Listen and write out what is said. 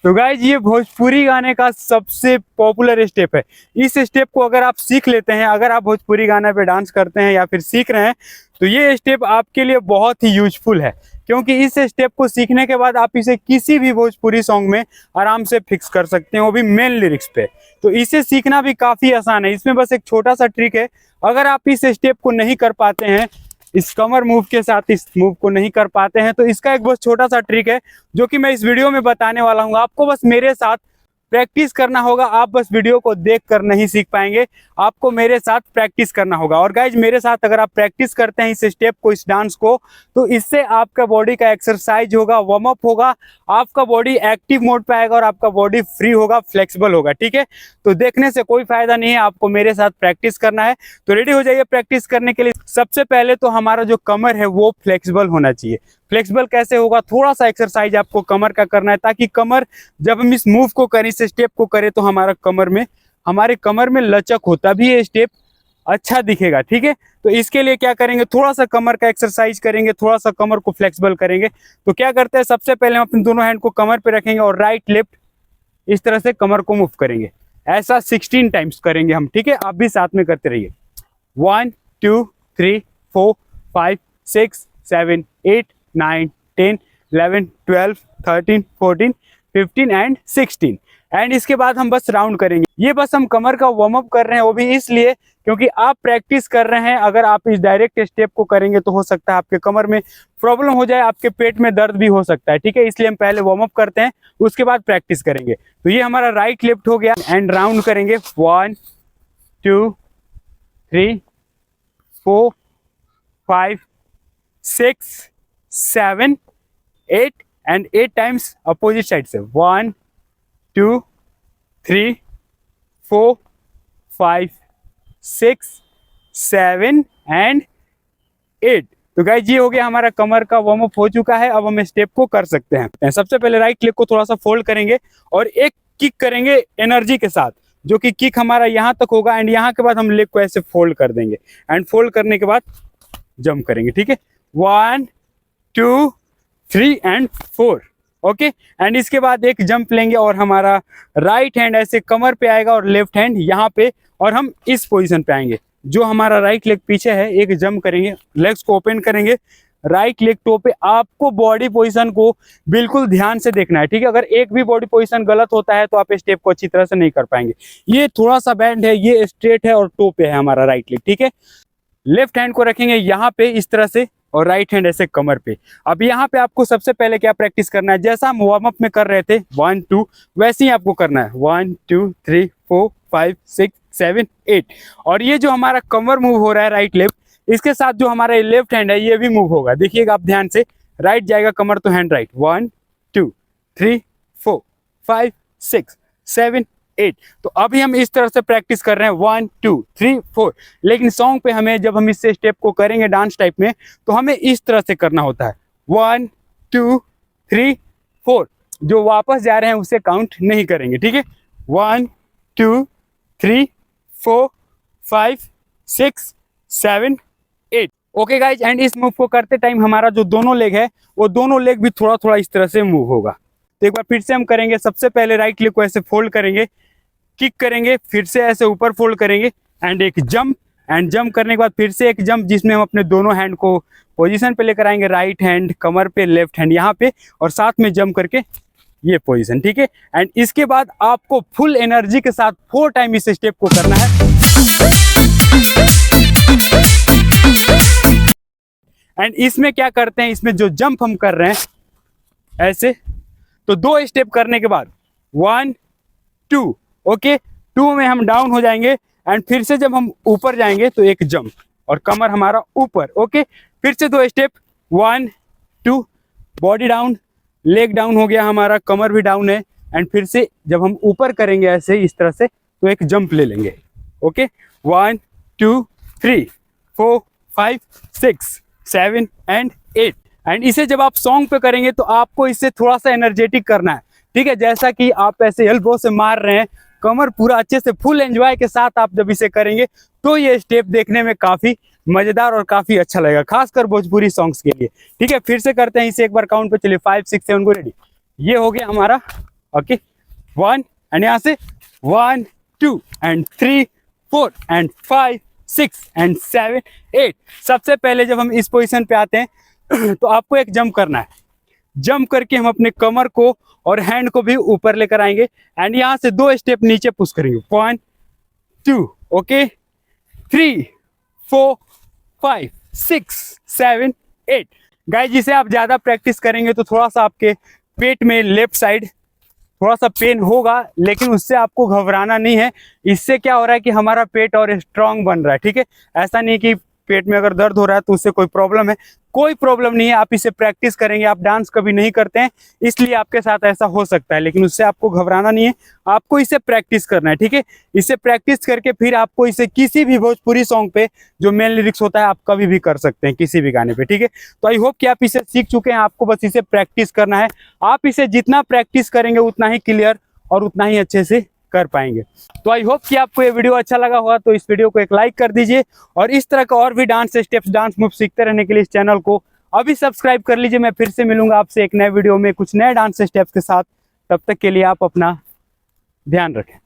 तो गाइज ये भोजपुरी गाने का सबसे पॉपुलर स्टेप है। इस स्टेप को अगर आप सीख लेते हैं, अगर आप भोजपुरी गाने पे डांस करते हैं या फिर सीख रहे हैं, तो ये स्टेप आपके लिए बहुत ही यूजफुल है। क्योंकि इस स्टेप को सीखने के बाद आप इसे किसी भी भोजपुरी सॉन्ग में आराम से फिक्स कर सकते हैं, वो भी मेन लिरिक्स पे। तो इसे सीखना भी काफ़ी आसान है। इसमें बस एक छोटा सा ट्रिक है, अगर आप इस स्टेप को नहीं कर पाते हैं, इस कमर मूव के साथ इस मूव को नहीं कर पाते हैं, तो इसका एक बहुत छोटा सा ट्रिक है जो कि मैं इस वीडियो में बताने वाला हूँ। आपको बस मेरे साथ प्रैक्टिस करना होगा। आप बस वीडियो को देखकर नहीं सीख पाएंगे, आपको मेरे साथ प्रैक्टिस करना होगा। और गाइज मेरे साथ अगर आप प्रैक्टिस करते हैं इस स्टेप को, इस डांस को, तो इससे आपका बॉडी का एक्सरसाइज होगा, वार्म अप होगा, आपका बॉडी एक्टिव मोड पे आएगा और आपका बॉडी फ्री होगा, फ्लेक्सिबल होगा। ठीक है, तो देखने से कोई फायदा नहीं है, आपको मेरे साथ प्रैक्टिस करना है। तो रेडी हो जाइए प्रैक्टिस करने के लिए। सबसे पहले तो हमारा जो कमर है वो फ्लेक्सिबल होना चाहिए। फ्लेक्सिबल कैसे होगा, थोड़ा सा एक्सरसाइज आपको कमर का करना है, ताकि कमर जब हम इस मूव को करें, इस स्टेप को करें, तो हमारे कमर में लचक हो, तभी ये स्टेप अच्छा दिखेगा। ठीक है, तो इसके लिए क्या करेंगे, थोड़ा सा कमर का एक्सरसाइज करेंगे, थोड़ा सा कमर को फ्लेक्सिबल करेंगे। तो क्या करते हैं, सबसे पहले हम अपने दोनों हैंड को कमर पे रखेंगे और राइट लेफ्ट इस तरह से कमर को मूव करेंगे। ऐसा 16 टाइम्स करेंगे हम। ठीक है, आप भी साथ में करते रहिए। 1 2 3 4 5 6 7 8 9 10 11 12 13 14 15 एंड 16। एंड इसके बाद हम बस राउंड करेंगे। ये बस हम कमर का वार्म अप कर रहे हैं, वो भी इसलिए क्योंकि आप प्रैक्टिस कर रहे हैं। अगर आप इस डायरेक्ट स्टेप को करेंगे तो हो सकता है आपके कमर में प्रॉब्लम हो जाए, आपके पेट में दर्द भी हो सकता है। ठीक है, इसलिए हम पहले वार्म अप करते हैं, उसके बाद प्रैक्टिस करेंगे। तो ये हमारा राइट लेफ्ट हो गया एंड राउंड करेंगे। 1 2 3 4 5 6 7 8 एंड 8 टाइम्स अपोजिट साइड से। 1 2 3 4 5 6 7 एंड 8। तो गाइस ये हो गया, हमारा कमर का वार्म अप हो चुका है। अब हम स्टेप को कर सकते हैं। सबसे पहले राइट लेग को थोड़ा सा फोल्ड करेंगे और एक किक करेंगे एनर्जी के साथ, जो कि किक हमारा यहाँ तक होगा। एंड यहाँ के बाद हम लेग को ऐसे फोल्ड कर देंगे एंड फोल्ड करने के बाद जंप करेंगे। ठीक है, 1 2 3 एंड 4। ओके, एंड इसके बाद एक जंप लेंगे और हमारा राइट हैंड ऐसे कमर पे आएगा और लेफ्ट हैंड यहाँ पे, और हम इस पोजीशन पे आएंगे। जो हमारा राइट लेग पीछे है, एक जंप करेंगे, लेग्स को ओपन करेंगे, राइट लेग टो पे। आपको बॉडी पोजीशन को बिल्कुल ध्यान से देखना है। ठीक है, अगर एक भी बॉडी पोजीशन गलत होता है तो आप स्टेप को अच्छी तरह से नहीं कर पाएंगे। ये थोड़ा सा बैंड है, ये स्ट्रेट है और टो पे है हमारा राइट लेग। ठीक है, लेफ्ट हैंड को रखेंगे यहाँ पे इस तरह से और राइट हैंड ऐसे कमर पे। अब यहाँ पे आपको सबसे पहले क्या प्रैक्टिस करना है, जैसा हम वार्म अप में कर रहे थे 1 2, वैसे ही आपको करना है। 1 2 3 4 5 6 7 8। और ये जो हमारा कमर मूव हो रहा है राइट लेफ्ट, इसके साथ जो हमारा लेफ्ट हैंड है ये भी मूव होगा। देखिएगा आप ध्यान से, राइट जाएगा कमर तो हैंड राइट। 1 2 3 4 5 6 7 8। तो अभी हम इस तरह से प्रैक्टिस कर रहे हैं 1 2 3 4। लेकिन सॉन्ग पे हमें, जब हम इस स्टेप को करेंगे डांस टाइप में, तो हमें इस तरह से करना होता है 1 2 3 4। जो वापस जा रहे हैं उसे काउंट नहीं करेंगे। ठीक है, 1 2 3 4 5 6 7 8। ओके गाइज, एंड इस मूव को करते टाइम हमारा जो दोनों लेग है, वो दोनों लेग भी थोड़ा थोड़ा इस तरह से मूव होगा। तो एक बार फिर से हम करेंगे। सबसे पहले राइट लेग को ऐसे फोल्ड करेंगे, किक करेंगे, फिर से ऐसे ऊपर फोल्ड करेंगे एंड एक जंप। एंड जंप करने के बाद फिर से एक जंप, जिसमें हम अपने दोनों हैंड को पोजीशन पे लेकर आएंगे, राइट हैंड कमर पे, लेफ्ट हैंड यहाँ पे, और साथ में जंप करके ये पोजीशन। ठीक है, एंड इसके बाद आपको फुल एनर्जी के साथ 4 टाइम इस स्टेप को करना है। एंड इसमें क्या करते हैं, इसमें जो जंप हम कर रहे हैं ऐसे, तो 2 स्टेप करने के बाद 1 2। ओके, 2 में हम डाउन हो जाएंगे एंड फिर से जब हम ऊपर जाएंगे तो एक जंप और कमर हमारा ऊपर। ओके, फिर से 2 step, 1 2, body down, leg down हो गया हमारा, कमर भी डाउन है। एंड फिर से जब हम ऊपर करेंगे ऐसे इस तरह से, तो एक जंप ले लेंगे। Okay, 1 2 3 4 5 6 7 and 8। एंड इसे जब आप सॉन्ग पे करेंगे तो आपको इसे थोड़ा सा एनर्जेटिक करना है। ठीक है, जैसा कि आप ऐसे एल्बो से मार रहे हैं, कमर पूरा अच्छे से फुल एंजॉय के साथ आप जब इसे करेंगे तो ये स्टेप देखने में काफी मजेदार और काफी अच्छा लगेगा, खासकर भोजपुरी सॉन्ग्स के लिए। ठीक है, फिर से करते हैं इसे एक बार, काउंट पे चलिए, 5 6 7 को। रेडी, ये हो गया हमारा ओके 1 एंड यहाँ से 1 2 एंड 3 4 एंड 5 6 एंड 7 8। सबसे पहले जब हम इस पोजीशन पे आते हैं तो आपको एक जंप करना है। जंप करके हम अपने कमर को और हैंड को भी ऊपर लेकर आएंगे एंड यहाँ से 2 स्टेप नीचे पुश करेंगे 1 2 ओके 3 4 5 6 7 8। गाइस जिसे आप ज्यादा प्रैक्टिस करेंगे तो थोड़ा सा आपके पेट में लेफ्ट साइड थोड़ा सा पेन होगा, लेकिन उससे आपको घबराना नहीं है। इससे क्या हो रहा है कि हमारा पेट और स्ट्रांग बन रहा है, ठीक है। ऐसा नहीं कि पेट में अगर दर्द हो रहा है तो उससे कोई प्रॉब्लम है, कोई प्रॉब्लम नहीं है। आप इसे प्रैक्टिस करेंगे, आप डांस कभी नहीं करते हैं इसलिए आपके साथ ऐसा हो सकता है, लेकिन उससे आपको घबराना नहीं है। आपको इसे प्रैक्टिस करना है, ठीक है। इसे प्रैक्टिस करके फिर आपको इसे किसी भी भोजपुरी सॉन्ग पे जो मेन लिरिक्स होता है आप कभी भी कर सकते हैं, किसी भी गाने पे, ठीक है। तो आई होप कि आप इसे सीख चुके हैं, आपको बस इसे प्रैक्टिस करना है। आप इसे जितना प्रैक्टिस करेंगे उतना ही क्लियर और उतना ही अच्छे से कर पाएंगे। तो आई होप कि आपको ये वीडियो अच्छा लगा होगा, तो इस वीडियो को एक लाइक कर दीजिए और इस तरह का और भी डांस स्टेप्स, डांस मूव सीखते रहने के लिए इस चैनल को अभी सब्सक्राइब कर लीजिए। मैं फिर से मिलूंगा आपसे एक नए वीडियो में कुछ नए डांस स्टेप्स के साथ। तब तक के लिए आप अपना ध्यान रखें।